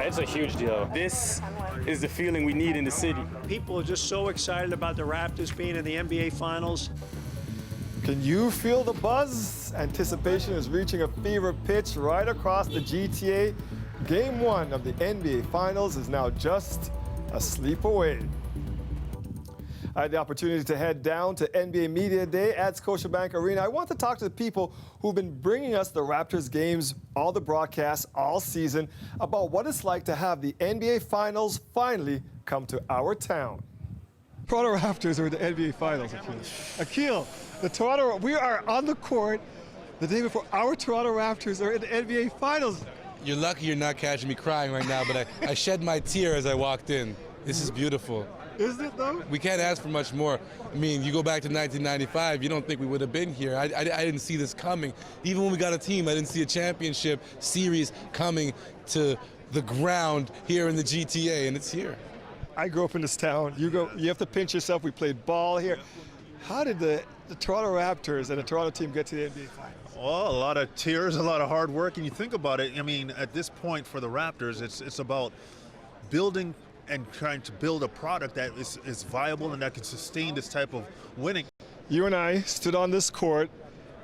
It's a huge deal. This is the feeling we need in the city. People are just so excited about the Raptors being in the NBA Finals. Can you feel the buzz? Anticipation is reaching a fever pitch right across the GTA. Game 1 of the NBA Finals is now just a sleep away. I had the opportunity to head down to NBA Media Day at Scotiabank Arena. I want to talk to the people who've been bringing us the Raptors games, all the broadcasts, all season, about what it's like to have the NBA Finals finally come to our town. Toronto Raptors are in the NBA Finals, Akil, the Toronto, we are on the court the day before our Toronto Raptors are in the NBA Finals. You're lucky you're not catching me crying right now, but I shed my tear as I walked in. This is beautiful. Isn't it, though? We can't ask for much more. I mean, you go back to 1995, you don't think we would have been here. I didn't see this coming. Even when we got a team, I didn't see a championship series coming to the ground here in the GTA, and it's here. I grew up in this town. You have to pinch yourself. We played ball here. How did the Toronto Raptors and the Toronto team get to the NBA Finals? Well, a lot of tears, a lot of hard work, and you think about it, I mean, at this point for the Raptors, it's about building and trying to build a product that is viable and that can sustain this type of winning. You and I stood on this court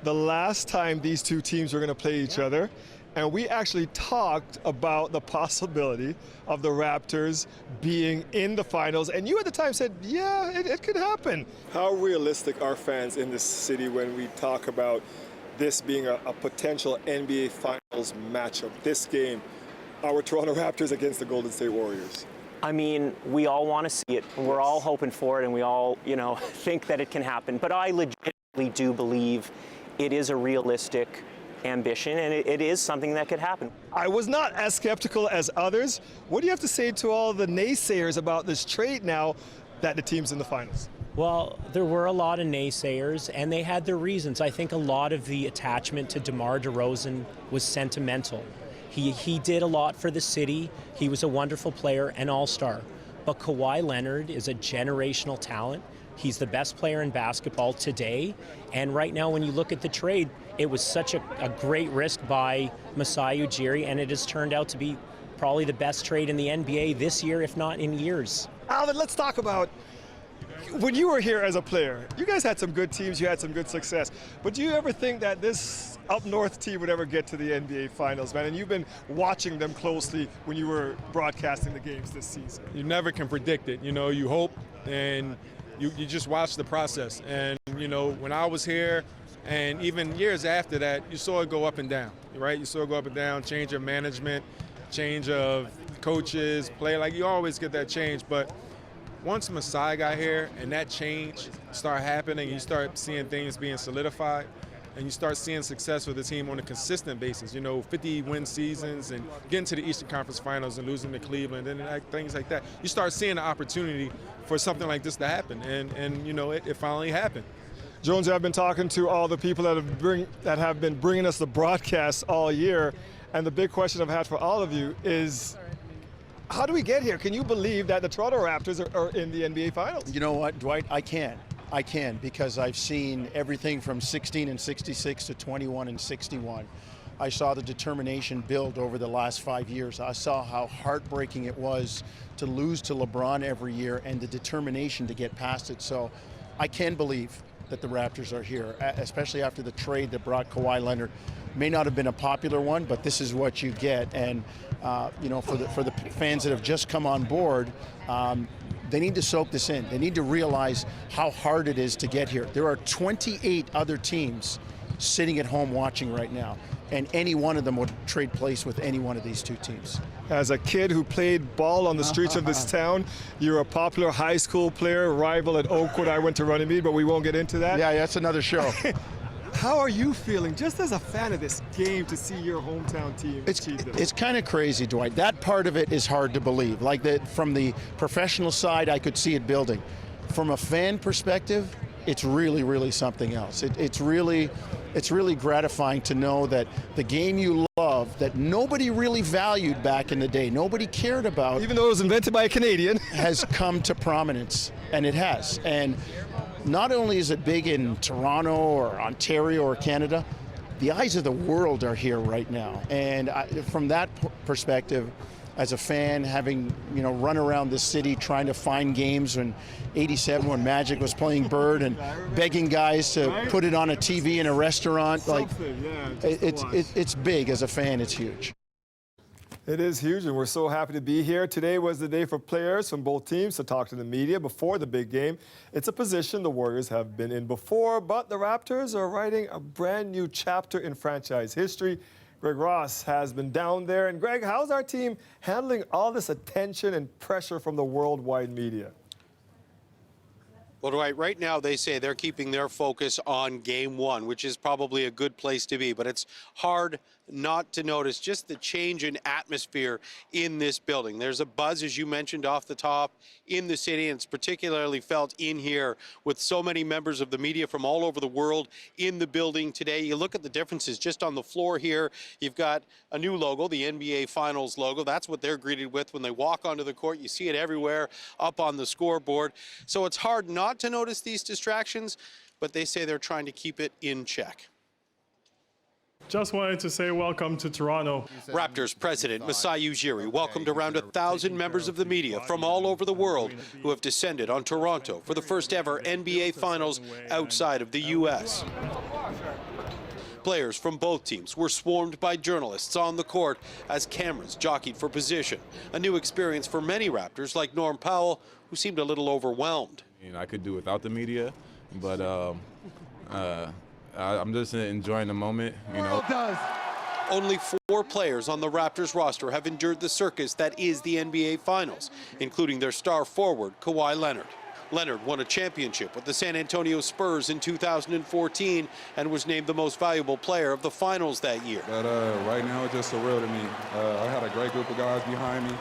the last time these two teams were going to play each other, and we actually talked about the possibility of the Raptors being in the finals, and you at the time said, yeah, it could happen. How realistic are fans in this city when we talk about this being a potential NBA Finals matchup, this game, our Toronto Raptors against the Golden State Warriors? I mean, we all want to see it. We're all hoping for it, and we all, think that it can happen. But I legitimately do believe it is a realistic ambition, and it is something that could happen. I was not as skeptical as others. What do you have to say to all the naysayers about this trade now that the team's in the finals? Well, there were a lot of naysayers, and they had their reasons. I think a lot of the attachment to DeMar DeRozan was sentimental. He did a lot for the city. He was a wonderful player, an all-star. But Kawhi Leonard is a generational talent. He's the best player in basketball today. And right now, when you look at the trade, it was such a great risk by Masai Ujiri, and it has turned out to be probably the best trade in the NBA this year, if not in years. Alvin, let's talk about when you were here as a player. You guys had some good teams, you had some good success. But do you ever think that this up north team would ever get to the NBA Finals, man? And you've been watching them closely when you were broadcasting the games this season. You never can predict it. You hope, and you just watch the process. And, when I was here, and even years after that, you saw it go up and down, right? You saw it go up and down, change of management, change of coaches, play. Like, you always get that change. But once Masai got here and that change started happening, you start seeing things being solidified, and you start seeing success with the team on a consistent basis, 50-win seasons and getting to the Eastern Conference Finals and losing to Cleveland and things like that. You start seeing the opportunity for something like this to happen, and it finally happened. Jonesy, I've been talking to all the people that have been bringing us the broadcasts all year, and the big question I've had for all of you is, how do we get here? Can you believe that the Toronto Raptors are in the NBA Finals? You know what, Dwight? I can, because I've seen everything from 16 and 66 to 21 and 61. I saw the determination build over the last 5 years. I saw how heartbreaking it was to lose to LeBron every year and the determination to get past it. So I can believe that the Raptors are here, especially after the trade that brought Kawhi Leonard. May not have been a popular one, but this is what you get. And for the fans that have just come on board, they need to soak this in. They need to realize how hard it is to get here. There are 28 other teams sitting at home watching right now, and any one of them would trade place with any one of these two teams. As a kid who played ball on the streets of this town, you're a popular high school player, rival at Oakwood. I went to Runnymede, but we won't get into that. Yeah, that's another show. How are you feeling, just as a fan of this game, to see your hometown team achieve this? It's kind of crazy, Dwight. That part of it is hard to believe. Like, that from the professional side, I could see it building. From a fan perspective, it's really, really something else. It's really gratifying to know that the game you love, that nobody really valued back in the day, nobody cared about, even though it was invented by a Canadian, has come to prominence, and it has. And not only is it big in Toronto or Ontario or Canada, the eyes of the world are here right now. And from that perspective, as a fan, having run around the city trying to find games in '87 when Magic was playing Bird and begging guys to put it on a TV in a restaurant. Like, it's big as a fan. It's huge. It is huge, and we're so happy to be here. Today was the day for players from both teams to talk to the media before the big game. It's a position the Warriors have been in before, but the Raptors are writing a brand new chapter in franchise history. Greg Ross has been down there. And Greg, how's our team handling all this attention and pressure from the worldwide media? Well, right now they say they're keeping their focus on Game 1, which is probably a good place to be. But it's hard not to notice just the change in atmosphere in this building. There's a buzz, as you mentioned, off the top in the city, and it's particularly felt in here with so many members of the media from all over the world in the building today. You look at the differences just on the floor here. You've got a new logo, the NBA Finals logo. That's what they're greeted with when they walk onto the court. You see it everywhere up on the scoreboard. So it's hard not to notice these distractions, but they say they're trying to keep it in check. Just wanted to say welcome to Toronto. Raptors president Masai Ujiri welcomed around 1,000 members of the media from all over the world who have descended on Toronto for the first ever NBA Finals outside of the U.S. Players from both teams were swarmed by journalists on the court as cameras jockeyed for position. A new experience for many Raptors like Norm Powell, who seemed a little overwhelmed. I could do without the media, but I'm just enjoying the moment, Only 4 players on the Raptors roster have endured the circus that is the NBA Finals, including their star forward, Kawhi Leonard. Leonard won a championship with the San Antonio Spurs in 2014 and was named the most valuable player of the finals that year. But right now it's just surreal to me. I had a great group of guys behind me.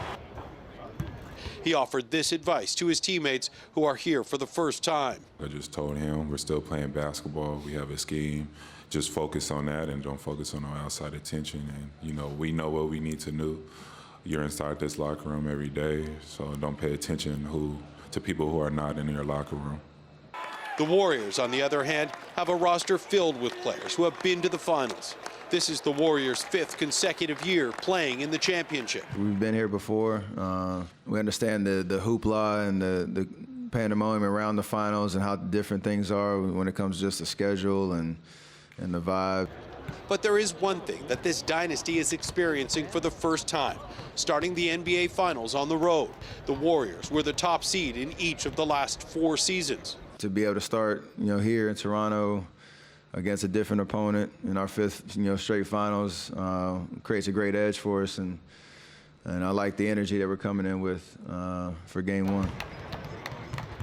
He offered this advice to his teammates who are here for the first time. I just told him we're still playing basketball. We have a scheme. Just focus on that and don't focus on our outside attention. And, we know what we need to do. You're inside this locker room every day, so don't pay attention to people who are not in your locker room. The Warriors, on the other hand, have a roster filled with players who have been to the finals. This is the Warriors' 5th consecutive year playing in the championship. We've been here before. We understand the hoopla and the pandemonium around the finals and how different things are when it comes to just the schedule and the vibe. But there is one thing that this dynasty is experiencing for the first time. Starting the NBA Finals on the road, the Warriors were the top seed in each of the last 4 seasons. To be able to start, here in Toronto against a different opponent in our 5th, straight finals creates a great edge for us, and I like the energy that we're coming in with for Game 1.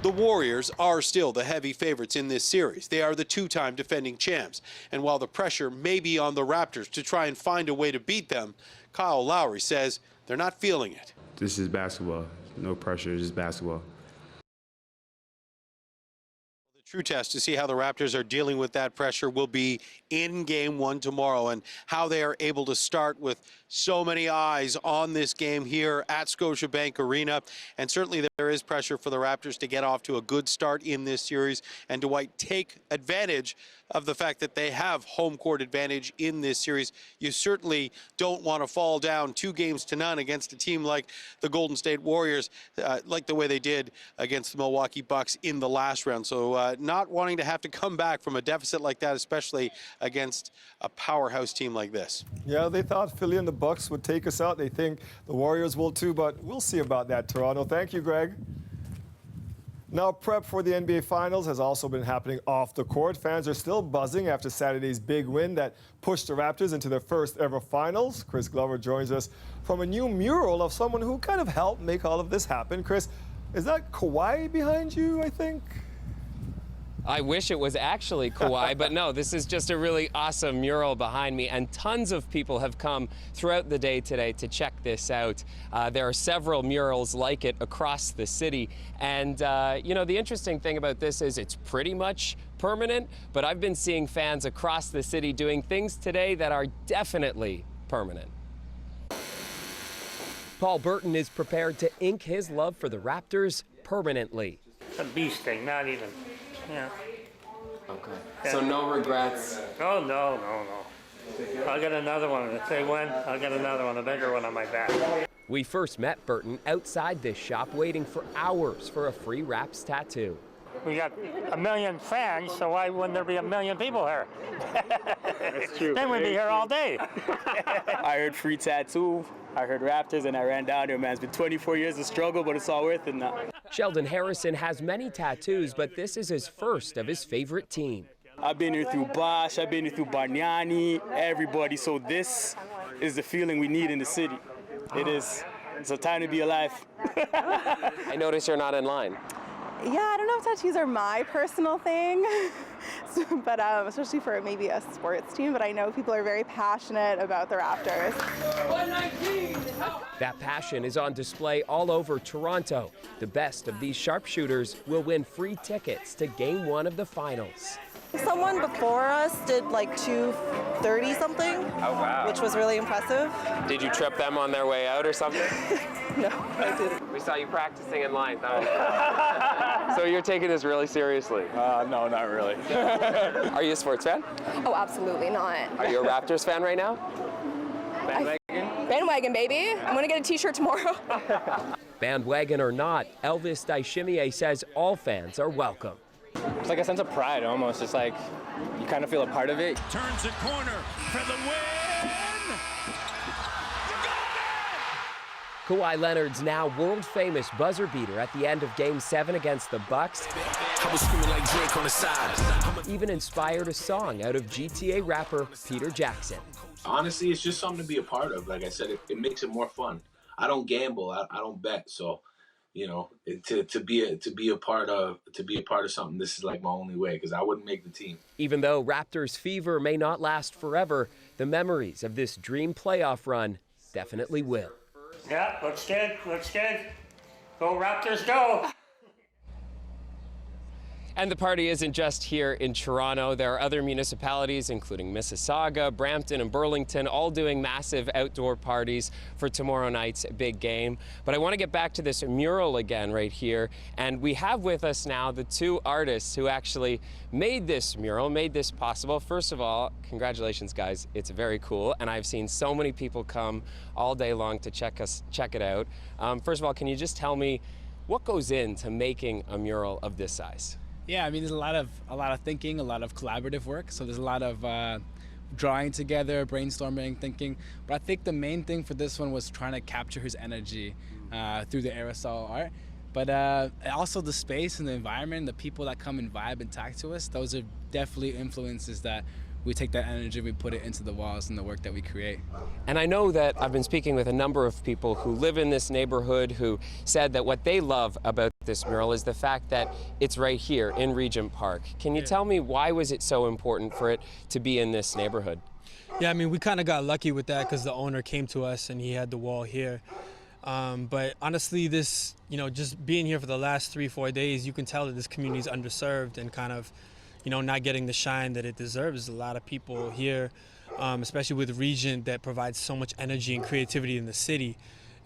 The Warriors are still the heavy favorites in this series. They are the 2-time defending champs. And while the pressure may be on the Raptors to try and find a way to beat them, Kyle Lowry says they're not feeling it. This is basketball. No pressure, just basketball. The true test to see how the Raptors are dealing with that pressure will be in Game 1 tomorrow, and how they are able to start with so many eyes on this game here at Scotiabank Arena. And certainly there is pressure for the Raptors to get off to a good start in this series and to take advantage of the fact that they have home court advantage in this series. You certainly don't want to fall down 2-0 against a team like the Golden State Warriors, like the way they did against the Milwaukee Bucks in the last round. So not wanting to have to come back from a deficit like that, especially against a powerhouse team like this. Yeah, they thought Philly and the Bucks would take us out. They think the Warriors will too, but we'll see about that, Toronto. Thank you, Greg. Now, prep for the NBA Finals has also been happening off the court. Fans are still buzzing after Saturday's big win that pushed the Raptors into their first ever finals. Chris Glover joins us from a new mural of someone who kind of helped make all of this happen. Chris, is that Kawhi behind you, I think? I wish it was actually Kawhi, but no, this is just a really awesome mural behind me, and tons of people have come throughout the day today to check this out. There are several murals like it across the city, and the interesting thing about this is it's pretty much permanent, but I've been seeing fans across the city doing things today that are definitely permanent. Paul Burton is prepared to ink his love for the Raptors permanently. A bee sting, not even. Yeah. Okay. So no regrets? Oh, no. I'll get another one. If they win, I'll get another one, a bigger one on my back. We first met Burton outside this shop waiting for hours for a free Raps tattoo. We got 1 million fans, so why wouldn't there be 1 million people here? That's true. Then we'd be here all day. I heard free tattoo, I heard Raptors, and I ran down there, man. It's been 24 years of struggle, but it's all worth it now. Sheldon Harrison has many tattoos, but this is his first of his favorite team. I've been here through Bosch, I've been here through Bargnani, everybody. So this is the feeling we need in the city. It is. It's a time to be alive. I notice you're not in line. Yeah, I don't know if tattoos are my personal thing, but especially for maybe a sports team, but I know people are very passionate about the Raptors. 119! That passion is on display all over Toronto. The best of these sharpshooters will win free tickets to Game 1 of the finals. Someone before us did like 2:30 something, which was really impressive. Did you trip them on their way out or something? No, I didn't. We saw you practicing in line. So you're taking this really seriously? No, not really. Are you a sports fan? Oh, absolutely not. Are you a Raptors fan right now? Bandwagon, baby. I'm gonna get a t-shirt tomorrow. Bandwagon or not, Elvis Daishimier says all fans are welcome. It's like a sense of pride almost. It's like you kind of feel a part of it. Turns the corner for the win. Kawhi Leonard's now world-famous buzzer beater at the end of Game 7 against the Bucks I was screaming like Drake on the side. even inspired a song out of GTA rapper Peter Jackson. Honestly, it's just something to be a part of. Like I said, it makes it more fun. I don't gamble. I don't bet. So, you know, to be a part of something, this is like my only way, because I wouldn't make the team. Even though Raptors fever may not last forever, the memories of this dream playoff run definitely will. Yeah, looks good, looks good. Go Raptors, go! And the party isn't just here in Toronto. There are other municipalities, including Mississauga, Brampton, and Burlington, all doing massive outdoor parties for tomorrow night's big game. But I want to get back to this mural again right here. And we have with us now the two artists who actually made this mural, made this possible. First of all, congratulations, guys. It's very cool. And I've seen so many people come all day long to check it out. First of all, can you just tell me what goes into making a mural of this size? Yeah, I mean, there's a lot of thinking, a lot of collaborative work. So there's a lot of drawing together, brainstorming, thinking. But I think the main thing for this one was trying to capture his energy through the aerosol art. But also the space and the environment, the people that come and vibe and talk to us, those are definitely influences that we take that energy and we put it into the walls and the work that we create. And I know that I've been speaking with a number of people who live in this neighborhood who said that what they love about this mural is the fact that it's right here in Regent Park. Can you tell me why was it so important for it to be in this neighborhood? Yeah, I mean, we kind of got lucky with that because the owner came to us and he had the wall here. But honestly, this, just being here for the last 3-4 days, you can tell that this community is underserved and kind of, not getting the shine that it deserves. There's a lot of people here, especially with Regent, that provides so much energy and creativity in the city.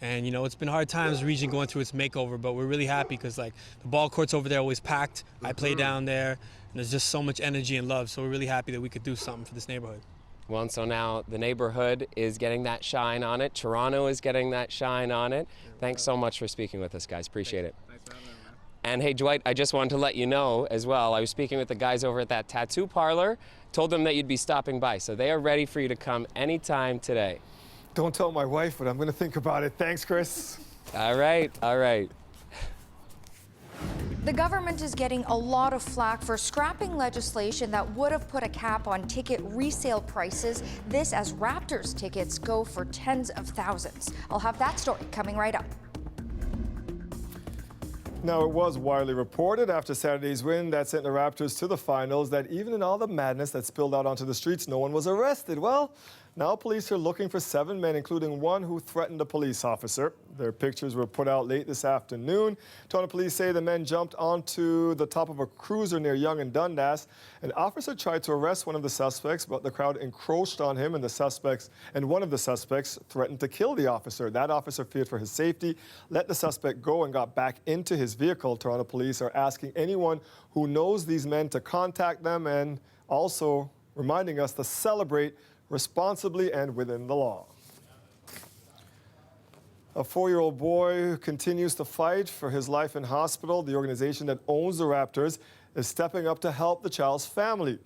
And, it's been hard times, Regent going through its makeover, but we're really happy because, the ball courts over there are always packed. I play down there, and there's just so much energy and love. So we're really happy that we could do something for this neighborhood. Well, and so now the neighborhood is getting that shine on it. Toronto is getting that shine on it. Thanks so much for speaking with us, guys. Appreciate it. And hey, Dwight, I just wanted to let you know as well, I was speaking with the guys over at that tattoo parlor, told them that you'd be stopping by, so they are ready for you to come anytime today. Don't tell my wife, but I'm going to think about it. Thanks, Chris. All right, all right. The government is getting a lot of flack for scrapping legislation that would have put a cap on ticket resale prices. This as Raptors tickets go for tens of thousands. I'll have that story coming right up. Now, it was widely reported after Saturday's win that sent the Raptors to the finals that even in all the madness that spilled out onto the streets, no one was arrested. Well, now police are looking for 7 men, including one who threatened a police officer. Their pictures were put out late this afternoon. Toronto police say the men jumped onto the top of a cruiser near Yonge and Dundas. An officer tried to arrest one of the suspects, but the crowd encroached on him, and one of the suspects threatened to kill the officer. That officer feared for his safety, let the suspect go, and got back into his vehicle. Toronto police are asking anyone who knows these men to contact them, and also reminding us to celebrate responsibly and within the law. A 4-year-old boy continues to fight for his life in hospital. The organization that owns the Raptors is stepping up to help the child's family.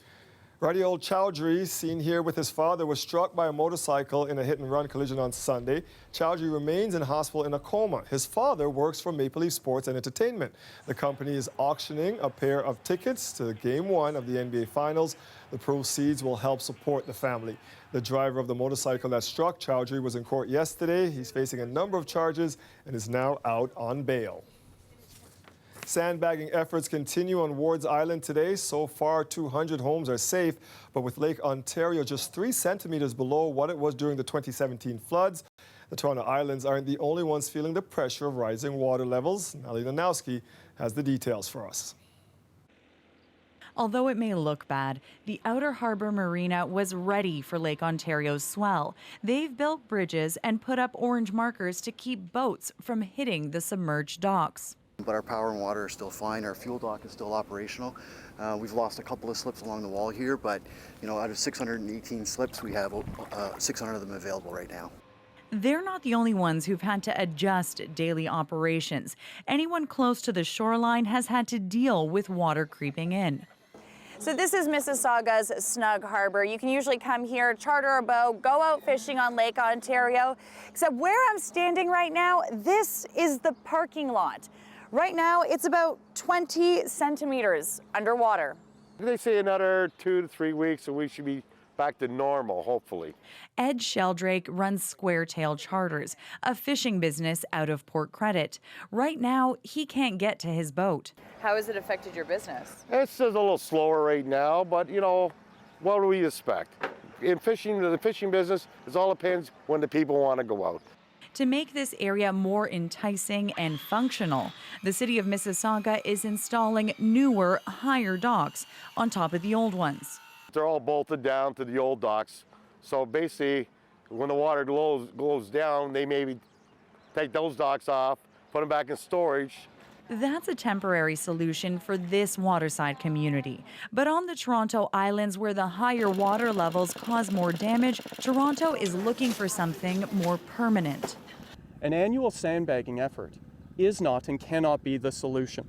Radiol Chowdhury, seen here with his father, was struck by a motorcycle in a hit-and-run collision on Sunday. Chowdhury remains in hospital in a coma. His father works for Maple Leaf Sports and Entertainment. The company is auctioning a pair of tickets to Game 1 of the NBA Finals. The proceeds will help support the family. The driver of the motorcycle that struck Chowdhury was in court yesterday. He's facing a number of charges and is now out on bail. Sandbagging efforts continue on Wards Island today. So far, 200 homes are safe, but with Lake Ontario just 3 centimeters below what it was during the 2017 floods, the Toronto Islands aren't the only ones feeling the pressure of rising water levels. Nellie Nanowski has the details for us. Although it may look bad, the Outer Harbour Marina was ready for Lake Ontario's swell. They've built bridges and put up orange markers to keep boats from hitting the submerged docks. But our power and water are still fine. Our fuel dock is still operational. We've lost a couple of slips along the wall here, but out of 618 slips, we have 600 of them available right now. They're not the only ones who've had to adjust daily operations. Anyone close to the shoreline has had to deal with water creeping in. So this is Mississauga's Snug Harbor. You can usually come here, charter a boat, go out fishing on Lake Ontario. Except where I'm standing right now, this is the parking lot. Right now, it's about 20 centimeters underwater. They say another 2 to 3 weeks and we should be back to normal, hopefully. Ed Sheldrake runs Squaretail Charters, a fishing business out of Port Credit. Right now, he can't get to his boat. How has it affected your business? It's just a little slower right now, but what do we expect? In fishing, the fishing business, it all depends when the people want to go out. To make this area more enticing and functional, the city of Mississauga is installing newer, higher docks on top of the old ones. They're all bolted down to the old docks. So basically, when the water goes down, they maybe take those docks off, put them back in storage. That's a temporary solution for this waterside community. But on the Toronto Islands, where the higher water levels cause more damage, Toronto is looking for something more permanent. An annual sandbagging effort is not and cannot be the solution.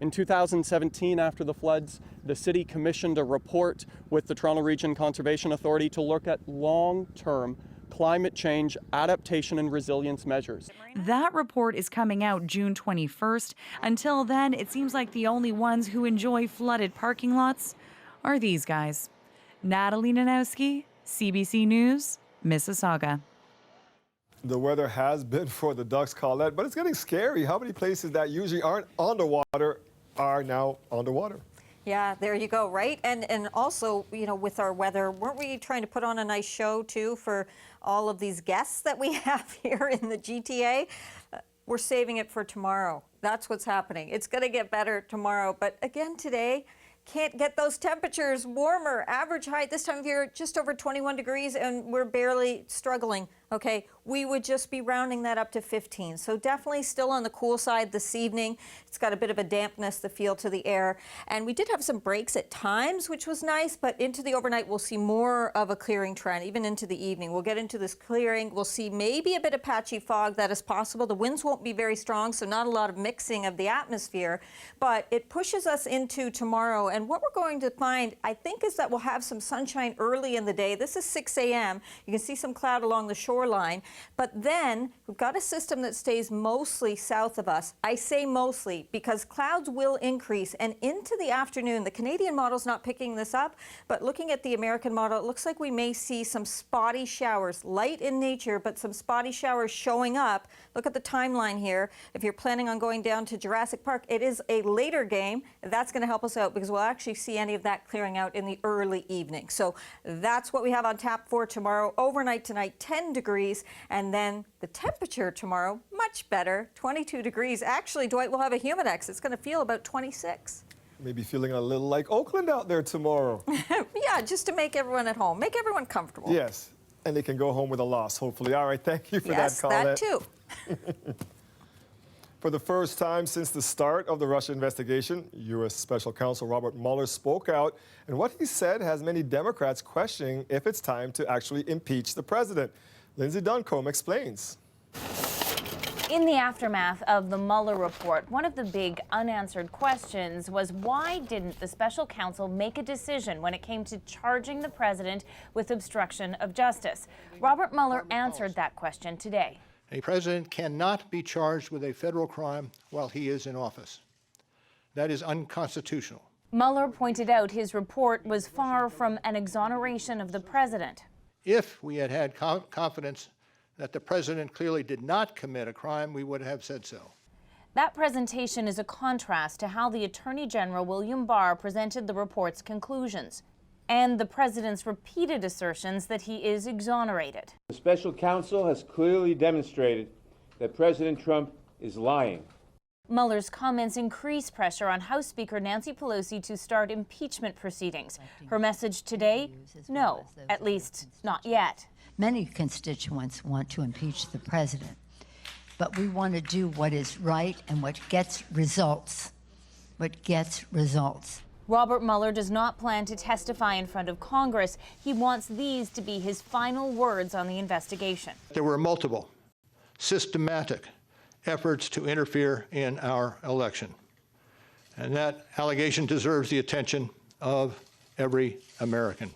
In 2017, after the floods, the city commissioned a report with the Toronto Region Conservation Authority to look at long-term climate change adaptation and resilience measures. That report is coming out June 21st. Until then, it seems like the only ones who enjoy flooded parking lots are these guys. Natalie Nanowski, CBC News, Mississauga. The weather has been for the ducks, Colette, but it's getting scary. How many places that usually aren't underwater are now underwater? Yeah, there you go, right? And also, with our weather, weren't we trying to put on a nice show, too, for all of these guests that we have here in the GTA? We're saving it for tomorrow. That's what's happening. It's going to get better tomorrow. But again, today, can't get those temperatures warmer. Average height this time of year, just over 21 degrees, and we're barely struggling. Okay, we would just be rounding that up to 15. So definitely still on the cool side this evening. It's got a bit of a dampness, the feel to the air. And we did have some breaks at times, which was nice, but into the overnight, we'll see more of a clearing trend, even into the evening. We'll get into this clearing. We'll see maybe a bit of patchy fog that is possible. The winds won't be very strong, so not a lot of mixing of the atmosphere, but it pushes us into tomorrow. And what we're going to find, I think, is that we'll have some sunshine early in the day. This is 6 a.m. You can see some cloud along the shoreline, but then we've got a system that stays mostly south of us. I say mostly because clouds will increase, and into the afternoon, the Canadian model's not picking this up, but looking at the American model, it looks like we may see some spotty showers, light in nature, but some spotty showers showing up. Look at the timeline here. If you're planning on going down to Jurassic Park, it is a later game. That's going to help us out because we'll actually see any of that clearing out in the early evening. So that's what we have on tap for tomorrow. Overnight tonight, 10 degrees, and then the temperature tomorrow, much better, 22 degrees. Actually, Dwight will have a Humidex. It's going to feel about 26. Maybe feeling a little like Oakland out there tomorrow. Yeah, just to make everyone at home, make everyone comfortable. Yes, and they can go home with a loss, hopefully. All right, thank you for yes, that, Colette. That too. For the first time since the start of the Russia investigation, U.S. Special Counsel Robert Mueller spoke out, and what he said has many Democrats questioning if it's time to actually impeach the president. Lindsay Duncombe explains. In the aftermath of the Mueller report, one of the big unanswered questions was why didn't the special counsel make a decision when it came to charging the president with obstruction of justice? Robert Mueller answered that question today. A president cannot be charged with a federal crime while he is in office. That is unconstitutional. Mueller pointed out his report was far from an exoneration of the president. If we had had confidence that the president clearly did not commit a crime, we would have said so. That presentation is a contrast to how the Attorney General William Barr presented the report's conclusions and the president's repeated assertions that he is exonerated. The special counsel has clearly demonstrated that President Trump is lying. Mueller's comments increase pressure on House Speaker Nancy Pelosi to start impeachment proceedings. Her message today? No, at least not yet. Many constituents want to impeach the president, but we want to do what is right and what gets results. Robert Mueller does not plan to testify in front of Congress. He wants these to be his final words on the investigation. There were multiple, systematic efforts to interfere in our election, and that allegation deserves the attention of every American.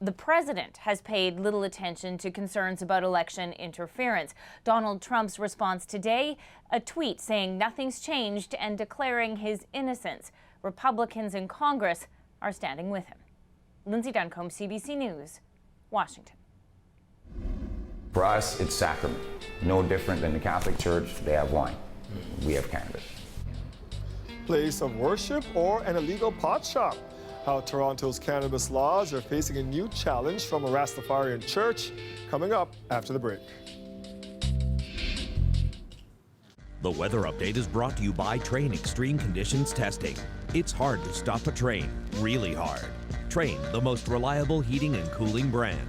The president has paid little attention to concerns about election interference. Donald Trump's response today, a tweet saying nothing's changed and declaring his innocence. Republicans in Congress are standing with him. Lindsay Duncombe, CBC News, Washington. For us, it's sacrament. No different than the Catholic Church. They have wine. We have cannabis. Place of worship or an illegal pot shop? How Toronto's cannabis laws are facing a new challenge from a Rastafarian church, coming up after the break. The weather update is brought to you by Train Extreme Conditions Testing. It's hard to stop a train, really hard. Train, the most reliable heating and cooling brand.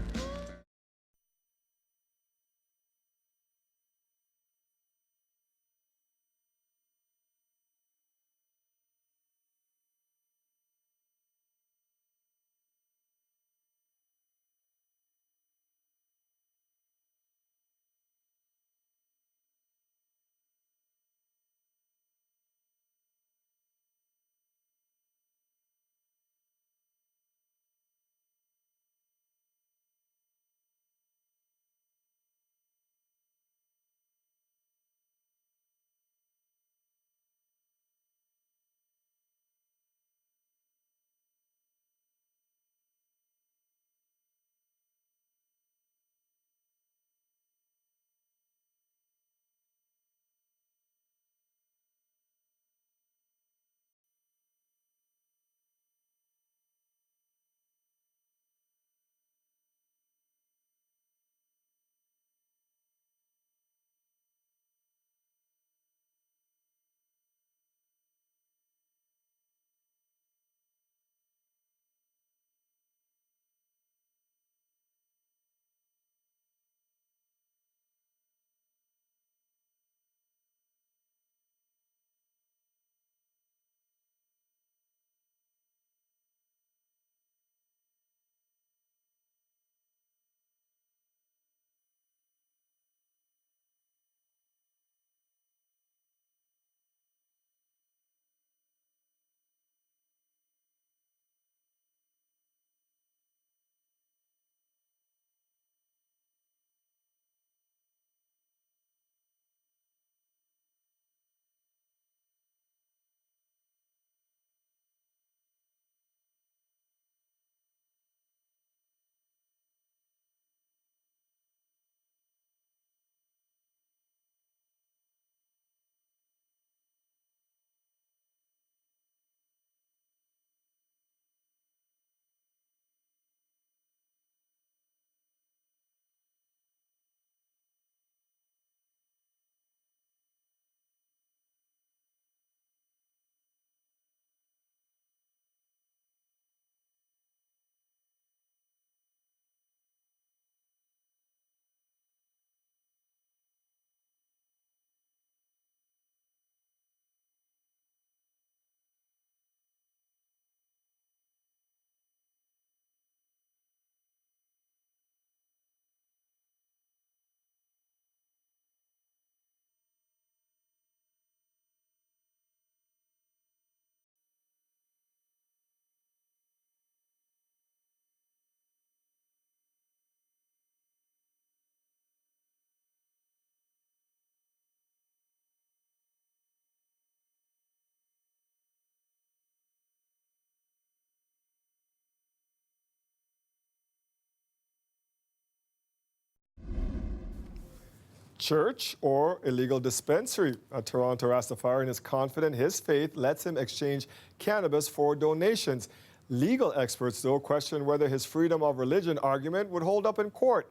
church or illegal dispensary. A Toronto Rastafarian is confident his faith lets him exchange cannabis for donations. Legal experts, though, question whether his freedom of religion argument would hold up in court.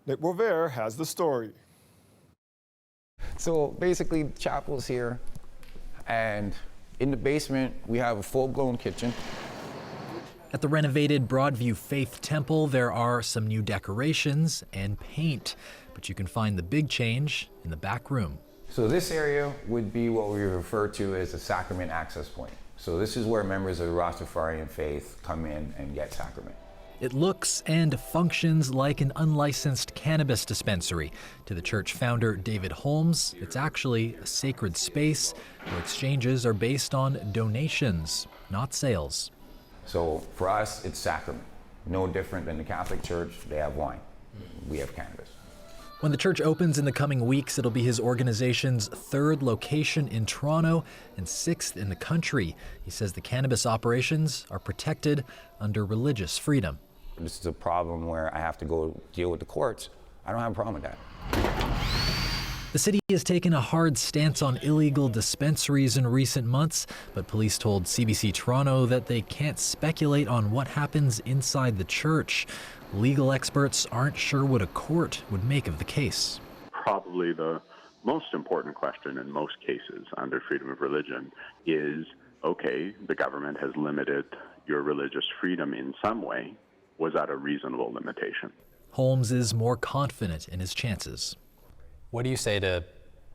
Nick Boisvert has the story. So basically, the chapel's here, and in the basement, we have a full-blown kitchen. At the renovated Broadview Faith Temple, there are some new decorations and paint, but you can find the big change in the back room. So this area would be what we refer to as a sacrament access point. So this is where members of the Rastafarian faith come in and get sacrament. It looks and functions like an unlicensed cannabis dispensary. To the church founder, David Holmes, it's actually a sacred space where exchanges are based on donations, not sales. So for us, it's sacrament. No different than the Catholic Church. They have wine. We have cannabis. When the church opens in the coming weeks, it'll be his organization's third location in Toronto and sixth in the country. He says the cannabis operations are protected under religious freedom. This is a problem where I have to go deal with the courts. I don't have a problem with that. The city has taken a hard stance on illegal dispensaries in recent months, but police told CBC Toronto that they can't speculate on what happens inside the church. Legal experts aren't sure what a court would make of the case. Probably the most important question in most cases under freedom of religion is, okay, the government has limited your religious freedom in some way. Was that a reasonable limitation? Holmes is more confident in his chances. What do you say to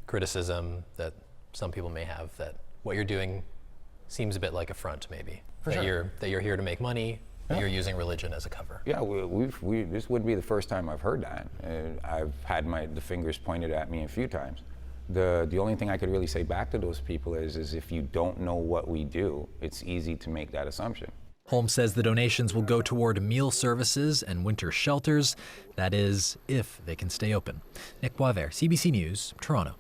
criticism that some people may have that what you're doing seems a bit like a front, maybe? That you're here to make money, that you're using religion as a cover? Yeah, this wouldn't be the first time I've heard that. I've had the fingers pointed at me a few times. The only thing I could really say back to those people is if you don't know what we do, it's easy to make that assumption. Holmes says the donations will go toward meal services and winter shelters. That is, if they can stay open. Nick Boisvert, CBC News, Toronto.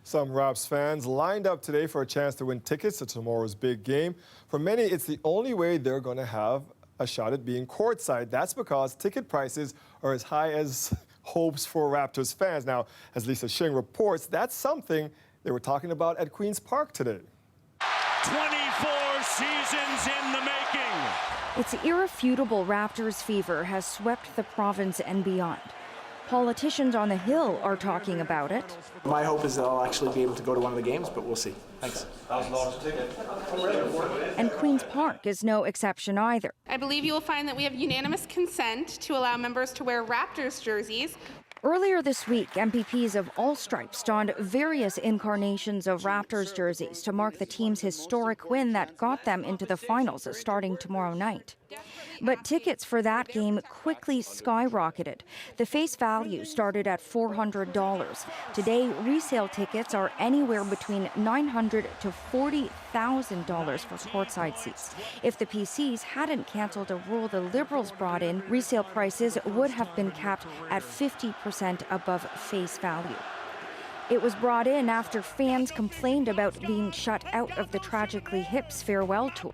Some Raps fans lined up today for a chance to win tickets to tomorrow's big game. For many, it's the only way they're going to have a shot at being courtside. That's because ticket prices are as high as hopes for Raptors fans. Now, as Lisa Shing reports, that's something they were talking about at Queen's Park today. 24 seasons in the making. It's irrefutable Raptors fever has swept the province and beyond. Politicians on the Hill are talking about it. My hope is that I'll actually be able to go to one of the games, but we'll see. Thanks. $1,000 a ticket. And Queen's Park is no exception either. I believe you will find that we have unanimous consent to allow members to wear Raptors jerseys. Earlier this week, MPPs of all stripes donned various incarnations of Raptors jerseys to mark the team's historic win that got them into the finals starting tomorrow night. But tickets for that game quickly skyrocketed. The face value started at $400. Today, resale tickets are anywhere between $900 to $40,000 for courtside seats. If the PCs hadn't canceled a rule the Liberals brought in, resale prices would have been capped at 50% above face value. It was brought in after fans complained about being shut out of the Tragically Hip's farewell tour.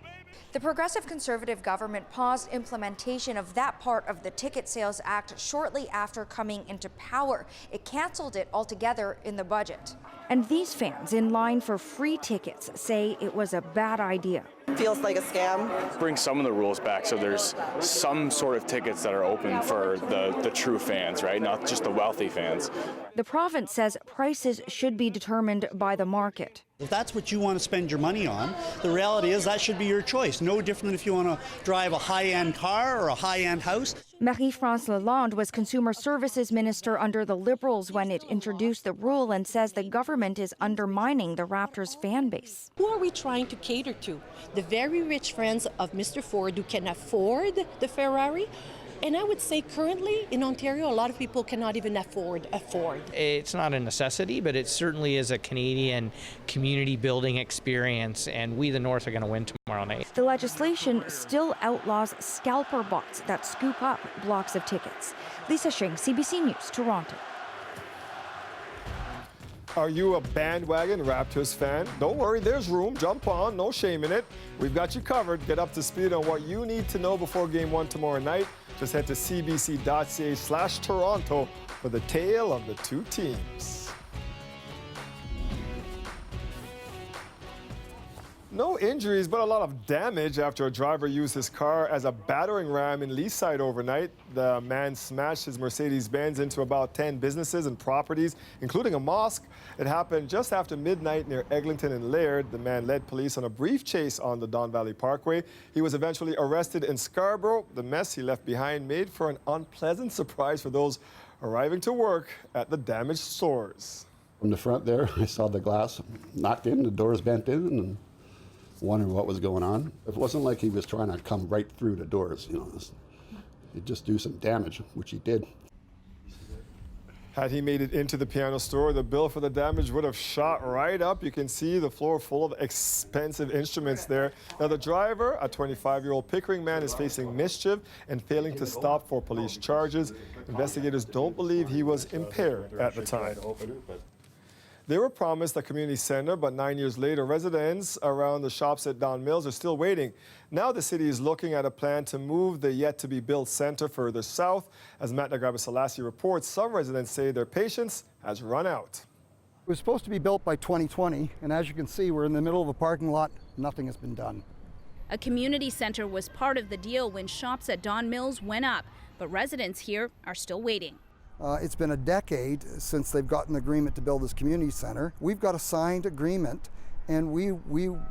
The Progressive Conservative government paused implementation of that part of the Ticket Sales Act shortly after coming into power. It canceled it altogether in the budget. And these fans in line for free tickets say it was a bad idea. Feels like a scam. Bring some of the rules back so there's some sort of tickets that are open for the true fans, right? Not just the wealthy fans. The province says prices should be determined by the market. If that's what you want to spend your money on, the reality is that should be your choice. No different if you want to drive a high-end car or a high-end house. Marie-France Lalonde was Consumer Services Minister under the Liberals when it introduced the rule and says the government is undermining the Raptors fan base. Who are we trying to cater to? The very rich friends of Mr. Ford who can afford the Ferrari? And I would say currently in Ontario, a lot of people cannot even afford a Ford. It's not a necessity, but it certainly is a Canadian community building experience, and we, the North, are going to win tomorrow night. The legislation still outlaws scalper bots that scoop up blocks of tickets. Lisa Shing, CBC News, Toronto. Are you a bandwagon Raptors fan? Don't worry, there's room. Jump on, no shame in it. We've got you covered. Get up to speed on what you need to know before Game 1 tomorrow night. Just head to cbc.ca/Toronto for the tale of the two teams. No injuries, but a lot of damage after a driver used his car as a battering ram in Leaside overnight. The man smashed his Mercedes-Benz into about 10 businesses and properties, including a mosque. It happened just after midnight near Eglinton and Laird. The man led police on a brief chase on the Don Valley Parkway. He was eventually arrested in Scarborough. The mess he left behind made for an unpleasant surprise for those arriving to work at the damaged stores. From the front there, I saw the glass knocked in, the doors bent in, and wondering what was going on. It wasn't like he was trying to come right through the doors, you know. He'd just do some damage, which he did. Had he made it into the piano store, the bill for the damage would have shot right up. You can see the floor full of expensive instruments there. Now, the driver, a 25-year-old Pickering man, is facing mischief and failing to stop for police charges. Investigators don't believe he was impaired at the time. They were promised a community center, but 9 years later, residents around the shops at Don Mills are still waiting. Now the city is looking at a plan to move the yet-to-be-built center further south. As Matt Nagrabasalassi reports, some residents say their patience has run out. It was supposed to be built by 2020, and as you can see, we're in the middle of a parking lot. Nothing has been done. A community center was part of the deal when shops at Don Mills went up, but residents here are still waiting. It's been a decade since they've gotten an agreement to build this community center. We've got a signed agreement, and we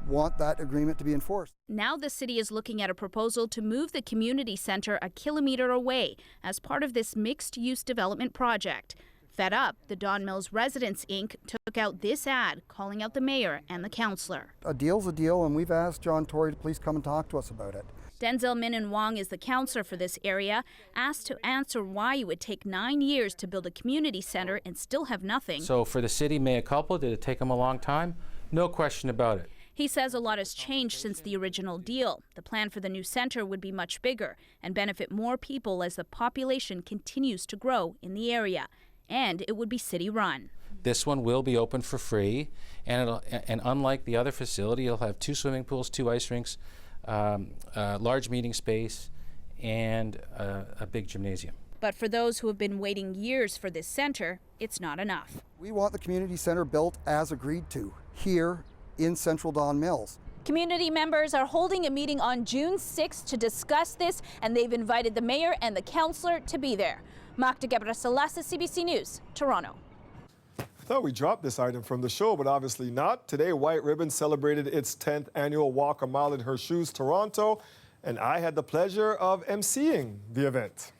want that agreement to be enforced. Now the city is looking at a proposal to move the community center a kilometer away as part of this mixed-use development project. Fed up, the Don Mills Residents Inc. took out this ad calling out the mayor and the councillor. A deal's a deal, and we've asked John Tory to please come and talk to us about it. Denzel Minan Wong is the councillor for this area, asked to answer why it would take 9 years to build a community center and still have nothing. So for the city, mea culpa, did it take them a long time? No question about it. He says a lot has changed since the original deal. The plan for the new center would be much bigger and benefit more people as the population continues to grow in the area. And it would be city-run. This one will be open for free, and unlike the other facility, it'll have 2 swimming pools, 2 ice rinks, large meeting space, and a big gymnasium. But for those who have been waiting years for this center, it's not enough. We want the community center built as agreed to here in Central Don Mills. Community members are holding a meeting on June 6th to discuss this, and they've invited the mayor and the councillor to be there. Magda Gebrselassie, CBC News, Toronto. I thought we dropped this item from the show, but obviously not. Today, White Ribbon celebrated its 10th annual Walk a Mile in Her Shoes Toronto, and I had the pleasure of emceeing the event.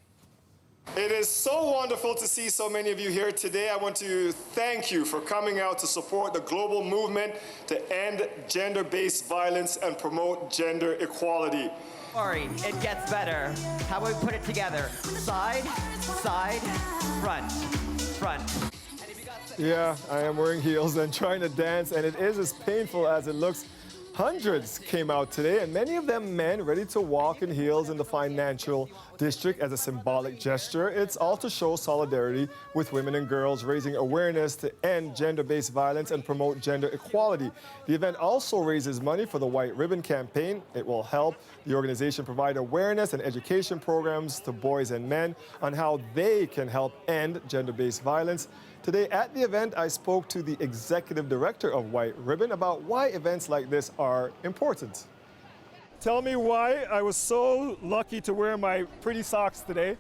It is so wonderful to see so many of you here today. I want to thank you for coming out to support the global movement to end gender-based violence and promote gender equality. Sorry, it gets better. How about we put it together? Side, side, front, front. Yeah, I am wearing heels and trying to dance, and it is as painful as it looks. Hundreds came out today, and many of them men ready to walk in heels in the financial district as a symbolic gesture. It's all to show solidarity with women and girls, raising awareness to end gender-based violence and promote gender equality. The event also raises money for the White Ribbon campaign. It will help the organization provide awareness and education programs to boys and men on how they can help end gender-based violence. Today at the event, I spoke to the executive director of White Ribbon about why events like this are important. Tell me why I was so lucky to wear my pretty socks today.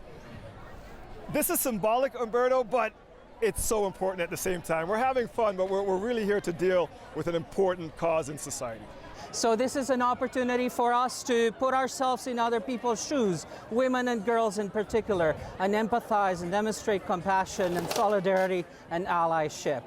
This is symbolic, Umberto, but it's so important at the same time. We're having fun, but we're really here to deal with an important cause in society. So this is an opportunity for us to put ourselves in other people's shoes, women and girls in particular, and empathize and demonstrate compassion and solidarity and allyship.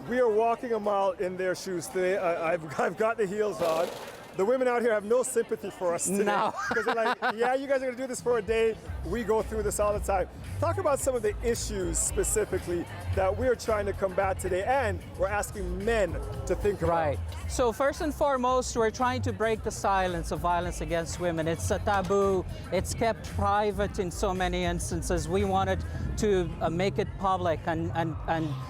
We are walking a mile in their shoes today. I've got the heels on. The women out here have no sympathy for us today. No. Because they're like, yeah, you guys are going to do this for a day. We go through this all the time. Talk about some of the issues specifically that we're trying to combat today, and we're asking men to think about. Right. So first and foremost, we're trying to break the silence of violence against women. It's a taboo. It's kept private in so many instances. We wanted to make it public and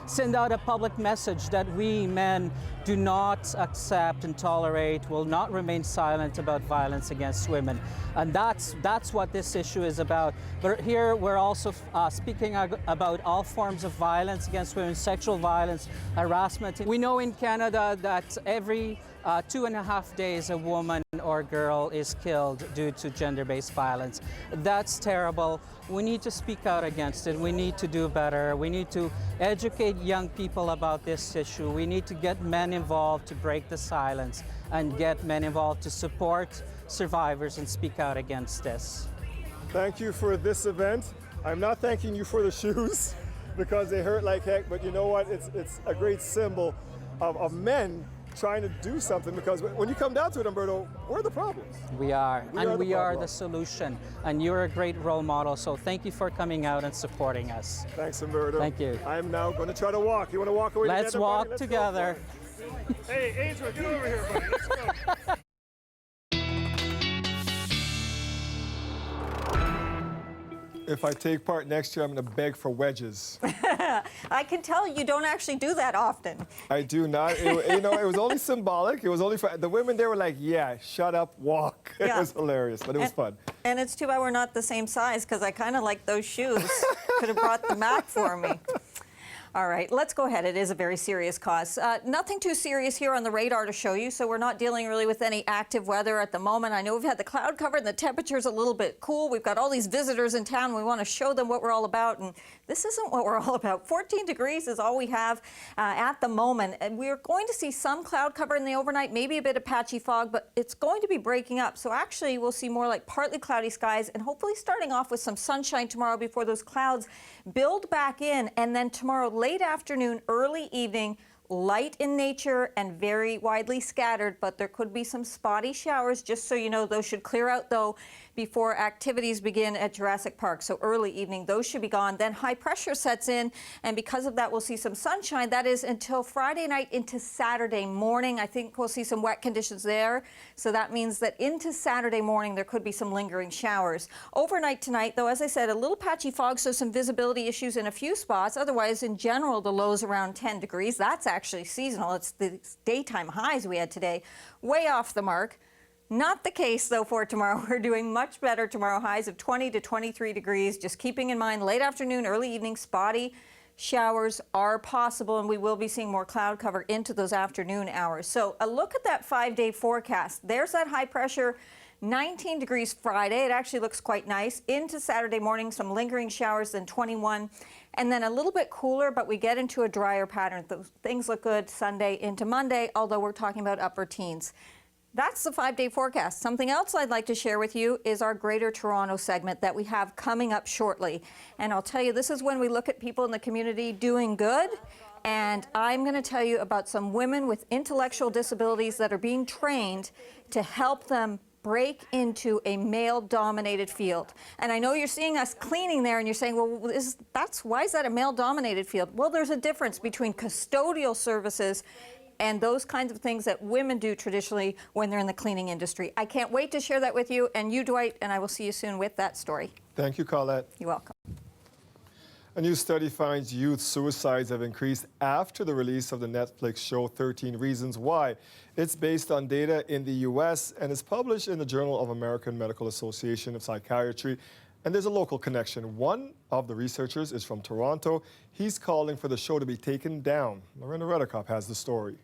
send out a public message that we men do not accept and tolerate, will not remain silent about violence against women. And that's what this issue is about. But here we're also speaking about all forms of violence against women, sexual violence, harassment. We know in Canada that every 2.5 days a woman or girl is killed due to gender-based violence. That's terrible. We need to speak out against it. We need to do better. We need to educate young people about this issue. We need to get men involved to break the silence and get men involved to support survivors and speak out against this. Thank you for this event. I'm not thanking you for the shoes because they hurt like heck, but you know what? It's a great symbol of men trying to do something, because when you come down to it, Umberto, we're the problems. We are, and we are the solution. And you're a great role model, so thank you for coming out and supporting us. Thanks, Umberto. Thank you. I'm now going to try to walk. You want to walk away together? Let's walk together. Hey, Angel, get over here, buddy. Let's go. If I take part next year, I'm going to beg for wedges. I can tell you don't actually do that often. I do not. It was only symbolic. It was only for the women. They were like, "Yeah, shut up, walk." It was hilarious, but it was fun. And it's too bad we're not the same size, because I kind of like those shoes. Could have brought them back for me. All right, let's go ahead. It is a very serious cause. Nothing too serious here on the radar to show you, so we're not dealing really with any active weather at the moment. I know we've had the cloud cover and the temperature's a little bit cool. We've got all these visitors in town. We want to show them what we're all about, and this isn't what we're all about. 14 degrees is all we have at the moment. And we're going to see some cloud cover in the overnight, maybe a bit of patchy fog, but it's going to be breaking up. So actually, we'll see more like partly cloudy skies, and hopefully starting off with some sunshine tomorrow before those clouds build back in, and then tomorrow late afternoon, early evening, light in nature and very widely scattered, but there could be some spotty showers, just so you know. Those should clear out, though, before activities begin at Jurassic Park. So early evening, those should be gone. Then high pressure sets in, and because of that, we'll see some sunshine. That is until Friday night into Saturday morning. I think we'll see some wet conditions there. So that means that into Saturday morning, there could be some lingering showers. Overnight tonight, though, as I said, a little patchy fog, so some visibility issues in a few spots. Otherwise, in general, the lows around 10 degrees. That's actually seasonal. It's the daytime highs we had today, way off the mark. Not the case, though, for tomorrow. We're doing much better tomorrow. Highs of 20 to 23 degrees. Just keeping in mind, late afternoon, early evening, spotty showers are possible, and we will be seeing more cloud cover into those afternoon hours. So a look at that 5-day forecast. There's that high pressure. 19 degrees Friday. It actually looks quite nice. Into Saturday morning, some lingering showers, then 21. And then a little bit cooler, but we get into a drier pattern. Things look good Sunday into Monday, although we're talking about upper teens. That's the 5-day forecast. Something else I'd like to share with you is our Greater Toronto segment that we have coming up shortly. And I'll tell you, this is when we look at people in the community doing good. And I'm going to tell you about some women with intellectual disabilities that are being trained to help them break into a male-dominated field. And I know you're seeing us cleaning there and you're saying, well, why is that a male-dominated field? Well, there's a difference between custodial services and those kinds of things that women do traditionally when they're in the cleaning industry. I can't wait to share that with you, and you, Dwight, and I will see you soon with that story. Thank you, Colette. You're welcome. A new study finds youth suicides have increased after the release of the Netflix show 13 Reasons Why. It's based on data in the U.S. and is published in the Journal of American Medical Association of Psychiatry. And there's a local connection. One of the researchers is from Toronto. He's calling for the show to be taken down. Lorena Redekop has the story.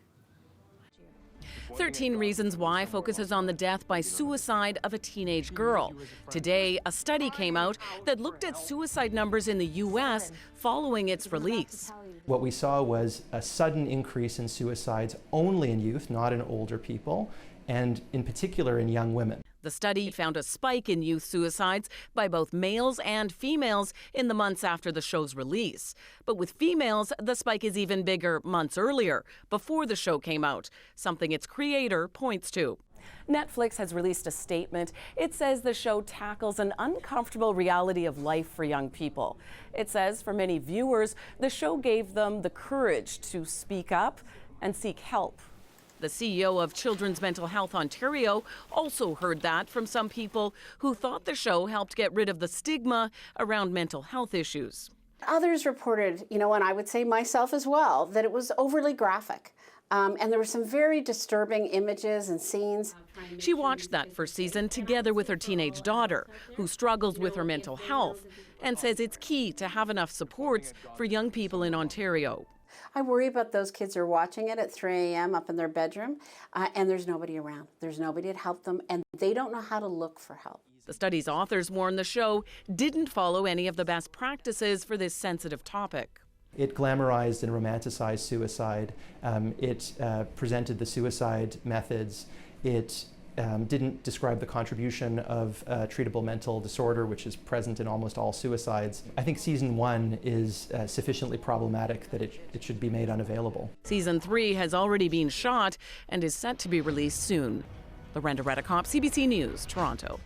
13 Reasons Why focuses on the death by suicide of a teenage girl. Today, a study came out that looked at suicide numbers in the U.S. following its release. What we saw was a sudden increase in suicides only in youth, not in older people, and in particular in young women. The study found a spike in youth suicides by both males and females in the months after the show's release. But with females, the spike is even bigger months earlier, before the show came out, something its creator points to. Netflix has released a statement. It says the show tackles an uncomfortable reality of life for young people. It says for many viewers, the show gave them the courage to speak up and seek help. The CEO of Children's Mental Health Ontario also heard that from some people who thought the show helped get rid of the stigma around mental health issues. Others reported, and I would say myself as well, that it was overly graphic. And there were some very disturbing images and scenes. She watched that first season together with her teenage daughter, who struggles with her mental health, and says it's key to have enough supports for young people in Ontario. I worry about those kids who are watching it at 3 a.m. up in their bedroom, and there's nobody around. There's nobody to help them, and they don't know how to look for help. The study's authors warn the show didn't follow any of the best practices for this sensitive topic. It glamorized and romanticized suicide. It presented the suicide methods. It didn't describe the contribution of treatable mental disorder, which is present in almost all suicides. I think season 1 is sufficiently problematic that it should be made unavailable. Season 3 has already been shot and is set to be released soon. Lorena Redekop, CBC News, Toronto.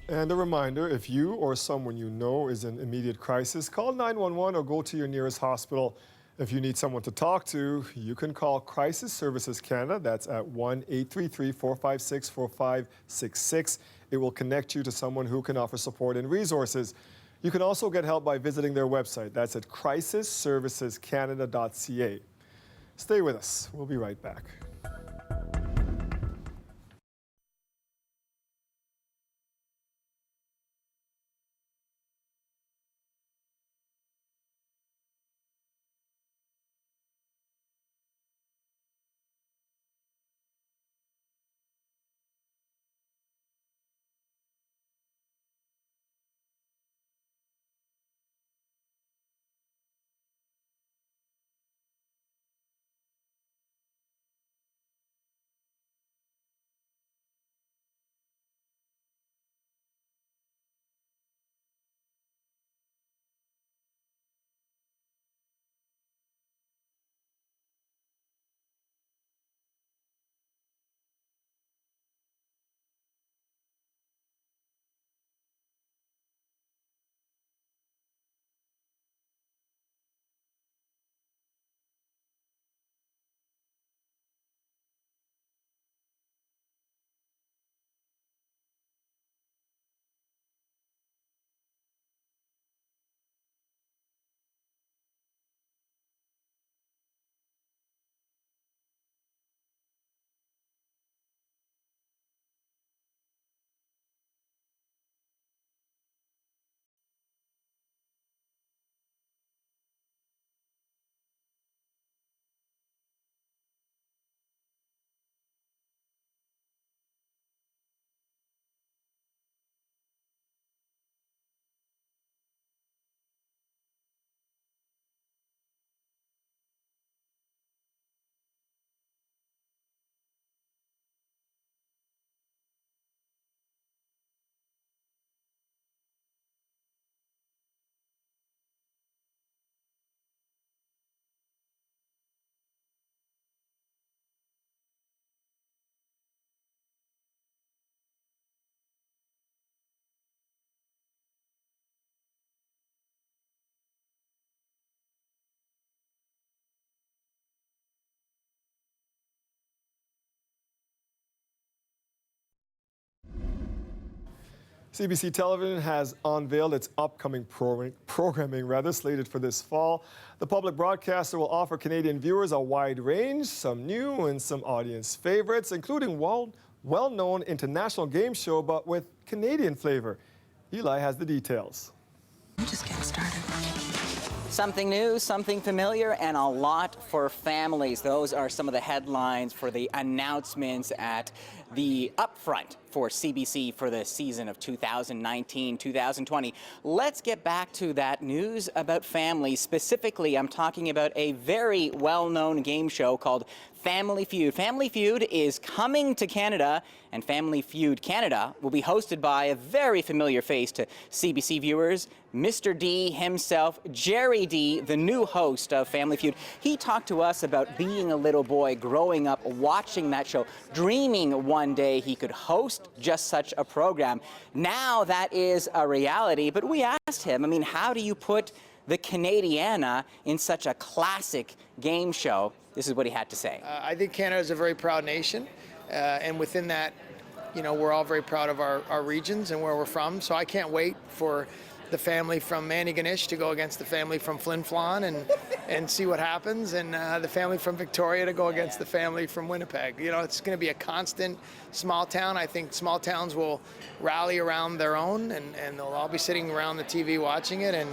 And a reminder, if you or someone you know is in immediate crisis, call 911 or go to your nearest hospital. If you need someone to talk to, you can call Crisis Services Canada. That's at 1-833-456-4566. It will connect you to someone who can offer support and resources. You can also get help by visiting their website. That's at crisisservicescanada.ca. Stay with us. We'll be right back. CBC Television has unveiled its upcoming programming slated for this fall. The public broadcaster will offer Canadian viewers a wide range, some new and some audience favorites, including well-known international game show, but with Canadian flavor. Eli has the details. I'm just getting started. Something new, something familiar, and a lot for families. Those are some of the headlines for the announcements at the upfront for CBC for the season of 2019-2020. Let's get back to that news about families. Specifically, I'm talking about a very well-known game show called Family Feud. Family Feud is coming to Canada, and Family Feud Canada will be hosted by a very familiar face to CBC viewers, Mr. D himself, Jerry D, the new host of Family Feud. He talked to us about being a little boy, growing up, watching that show, dreaming one day he could host just such a program. Now that is a reality, but we asked him, I mean, how do you put the Canadiana in such a classic game show? This is what he had to say. I think Canada is a very proud nation, and within that, you know, we're all very proud of our regions and where we're from, so I can't wait for the family from Antigonish to go against the family from Flin Flon and see what happens, and the family from Victoria to go against the family from Winnipeg. You know, it's going to be a constant small town. I think small towns will rally around their own, and they'll all be sitting around the TV watching it, and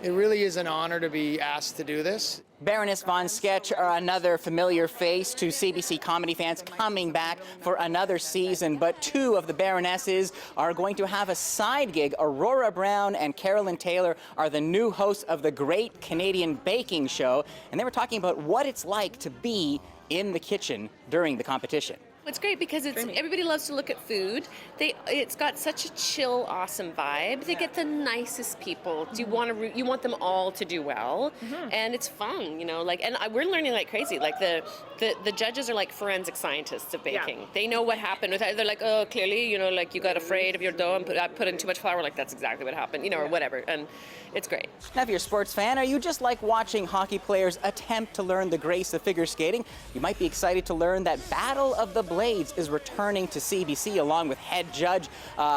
it really is an honor to be asked to do this. Baroness Von Sketch are another familiar face to CBC comedy fans, coming back for another season, but two of the Baronesses are going to have a side gig. Aurora Brown and Carolyn Taylor are the new hosts of the Great Canadian Baking Show, and they were talking about what it's like to be in the kitchen during the competition. It's great because everybody loves to look at food. It's got such a chill, awesome vibe. They get the nicest people. You want them all to do well, and it's fun, you know. We're learning like crazy. Like the judges are like forensic scientists of baking. Yeah. They know what happened with it. They're like, oh, clearly, you know, like you got afraid of your dough and put in too much flour. Like that's exactly what happened, you know, or whatever. And it's great. Now, if you're a sports fan, or you just like watching hockey players attempt to learn the grace of figure skating, you might be excited to learn that Battle of the Blades is returning to CBC, along with head judge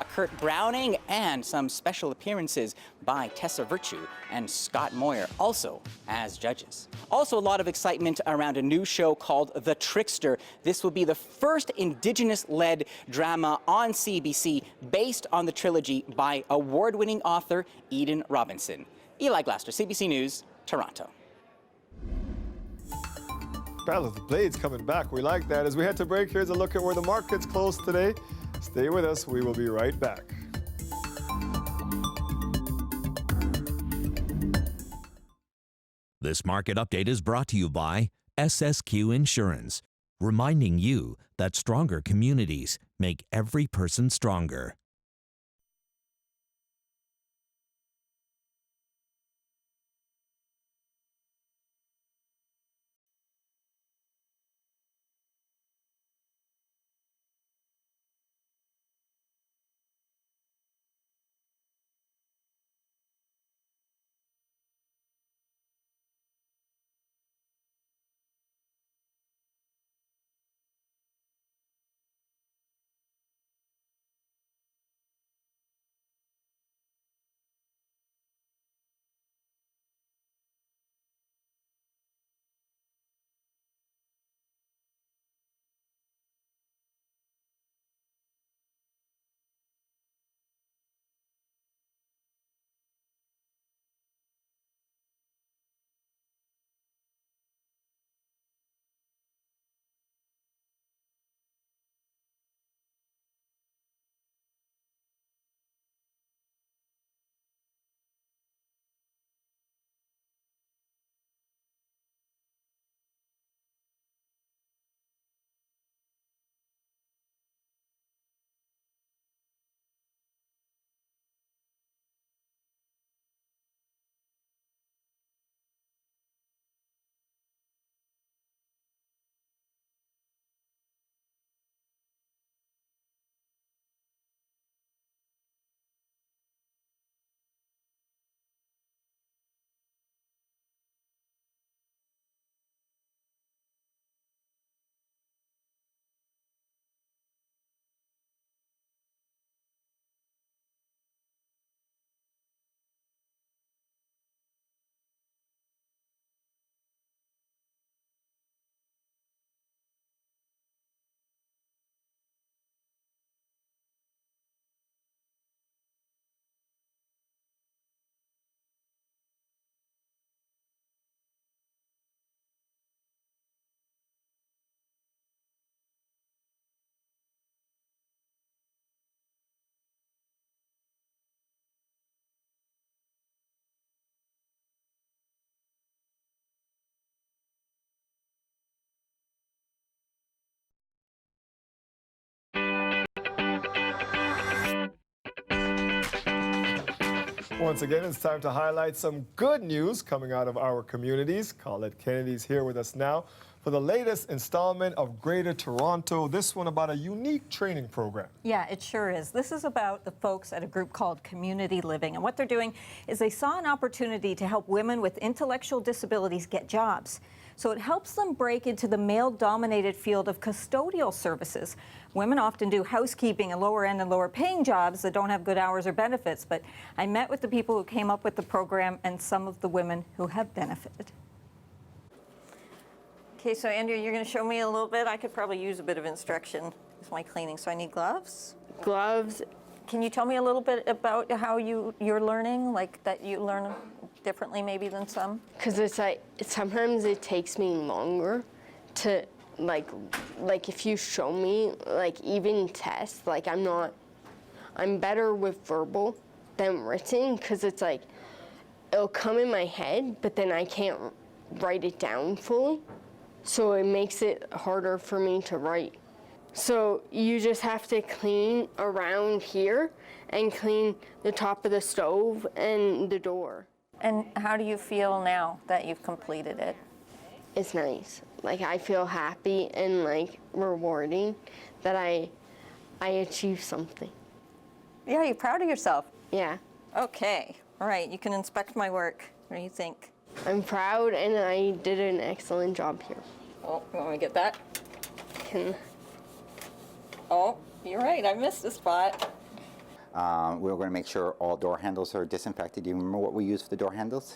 Kurt Browning and some special appearances by Tessa Virtue and Scott Moyer, also as judges. Also, a lot of excitement around a new show called The Trickster. This will be the first Indigenous-led drama on CBC based on the trilogy by award-winning author Eden Robinson. Eli Glaster, CBC News, Toronto. Battle of the Blades coming back. We like that. As we head to break, here's a look at where the markets closed today. Stay with us. We will be right back. This market update is brought to you by SSQ Insurance, reminding you that stronger communities make every person stronger. Once again, it's time to highlight some good news coming out of our communities. Colette Kennedy's here with us now for the latest installment of Greater Toronto, this one about a unique training program. Yeah, it sure is. This is about the folks at a group called Community Living. And what they're doing is they saw an opportunity to help women with intellectual disabilities get jobs. So it helps them break into the male-dominated field of custodial services. Women often do housekeeping and lower-end and lower-paying jobs that don't have good hours or benefits. But I met with the people who came up with the program and some of the women who have benefited. Okay, so Andrea, you're going to show me a little bit. I could probably use a bit of instruction with my cleaning. So I need gloves. Gloves. Can you tell me a little bit about how you're learning, like that you learn differently maybe than some? Because it's like sometimes it takes me longer to like if you show me like even tests, like I'm better with verbal than written because it's like it'll come in my head, but then I can't write it down fully. So it makes it harder for me to write. So you just have to clean around here and clean the top of the stove and the door. And how do you feel now that you've completed it? It's nice. Like I feel happy and like rewarding that I achieved something. Yeah, you're proud of yourself? Yeah. Okay, all right, you can inspect my work. What do you think? I'm proud and I did an excellent job here. Oh, you want me to get that? Oh, you're right, I missed a spot. We're going to make sure all door handles are disinfected. Do you remember what we used for the door handles?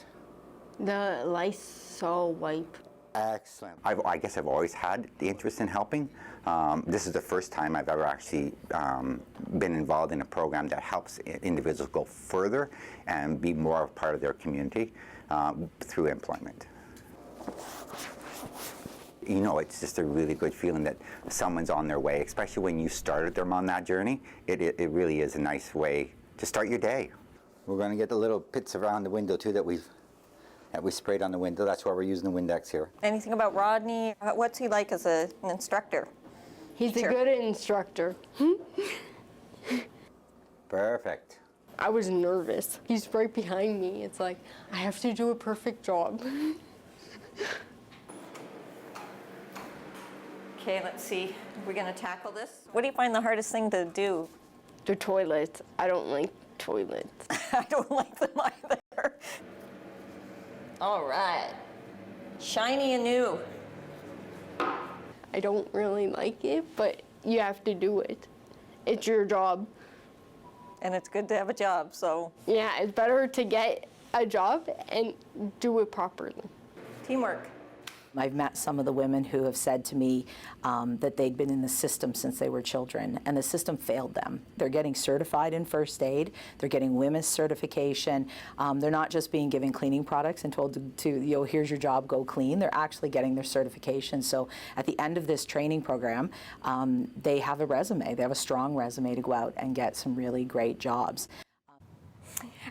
The Lysol wipe. Excellent. I guess I've always had the interest in helping. This is the first time I've ever actually been involved in a program that helps individuals go further and be more a part of their community through employment. You know, it's just a really good feeling that someone's on their way, especially when you started them on that journey. It really is a nice way to start your day. We're going to get the little pits around the window too that we sprayed on the window. That's why we're using the Windex here. Anything about Rodney? What's he like as an instructor? He's a good instructor. Perfect. I was nervous. He's right behind me. It's like, I have to do a perfect job. Okay, let's see. We're going to tackle this. What do you find the hardest thing to do? The toilets. I don't like toilets. I don't like them either. All right. Shiny and new. I don't really like it, but you have to do it. It's your job. And it's good to have a job, so. Yeah, it's better to get a job and do it properly. Teamwork. I've met some of the women who have said to me that they'd been in the system since they were children, and the system failed them. They're getting certified in first aid. They're getting women's certification. They're not just being given cleaning products and told to here's your job, go clean. They're actually getting their certification. So at the end of this training program, they have a resume. They have a strong resume to go out and get some really great jobs.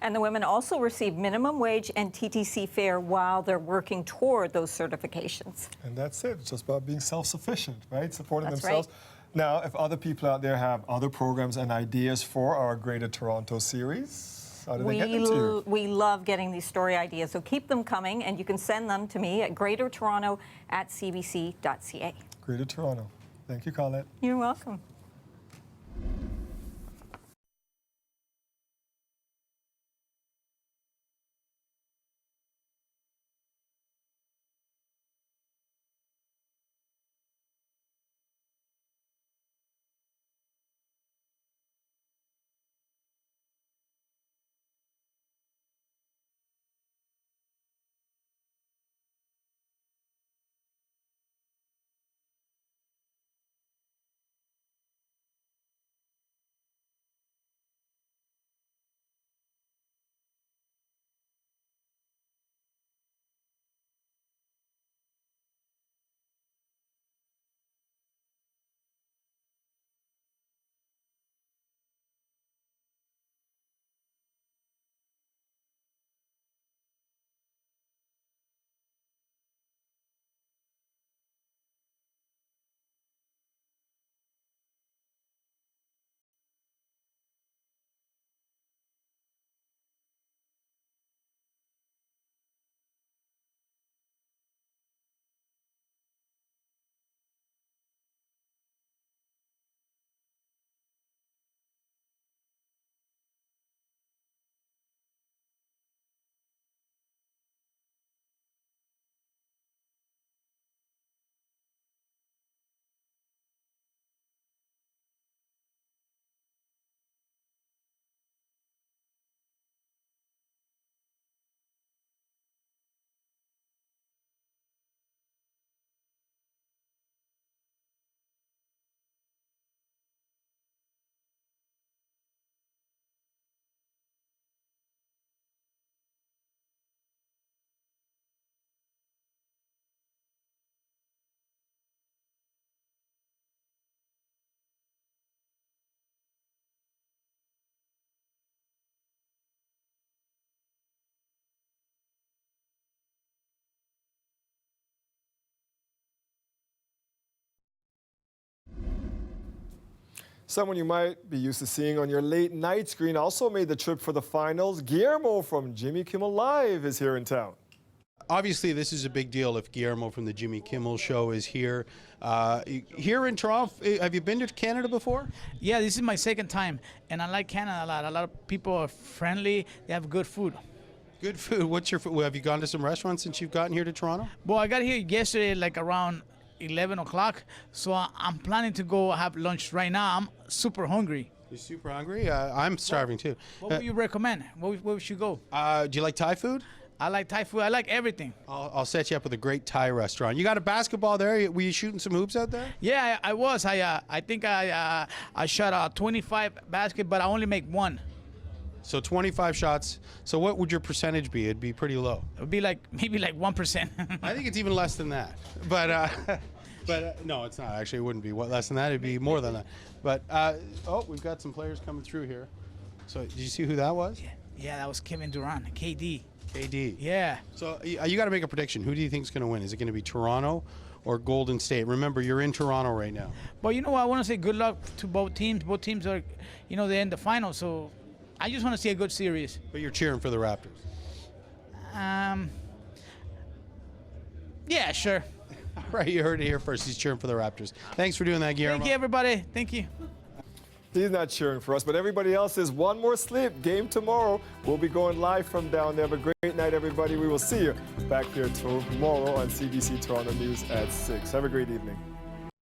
And the women also receive minimum wage and TTC fare while they're working toward those certifications. And that's it. It's just about being self-sufficient, right? Supporting That's themselves. right. Now, if other people out there have other programs and ideas for our Greater Toronto series, how do they get them to you? We love getting these story ideas, so keep them coming, and you can send them to me at greatertoronto@cbc.ca. Greater Toronto. Thank you, Colette. You're welcome. Someone you might be used to seeing on your late night screen also made the trip for the finals. Guillermo from Jimmy Kimmel Live is here in town. Obviously, this is a big deal if Guillermo from the Jimmy Kimmel Show is here. Here in Toronto, have you been to Canada before? Yeah, this is my second time, and I like Canada a lot. A lot of people are friendly. They have good food. Good food. What's your food? Have you gone to some restaurants since you've gotten here to Toronto? Well, I got here yesterday, like around 11 o'clock, so I'm planning to go have lunch right now. I'm super hungry. You're super hungry? I'm starving too. What would you recommend? Where we should go? Do you like Thai food? I like Thai food. I like everything. I'll set you up with a great Thai restaurant. You got a basketball there? Were you shooting some hoops out there? Yeah, I was. I think I shot 25 basket, but I only make one. So 25 shots. So what would your percentage be? It'd be pretty low. It would be like maybe like 1%. I think it's even less than that. But no, it's not. Actually, it wouldn't be less than that. It'd be more than that. But oh, we've got some players coming through here. So did you see who that was? Yeah, that was Kevin Durant, KD. KD. Yeah. So you got to make a prediction. Who do you think is going to win? Is it going to be Toronto or Golden State? Remember, you're in Toronto right now. But you know what? I want to say good luck to both teams. Both teams are, they're in the finals. So I just want to see a good series. But you're cheering for the Raptors. Yeah, sure. All right, you heard it here first. He's cheering for the Raptors. Thanks for doing that, Guillermo. Thank you, everybody. Thank you. He's not cheering for us, but everybody else is. One more sleep. Game tomorrow. We'll be going live from down there. Have a great night, everybody. We will see you back here tomorrow on CBC Toronto News at 6. Have a great evening.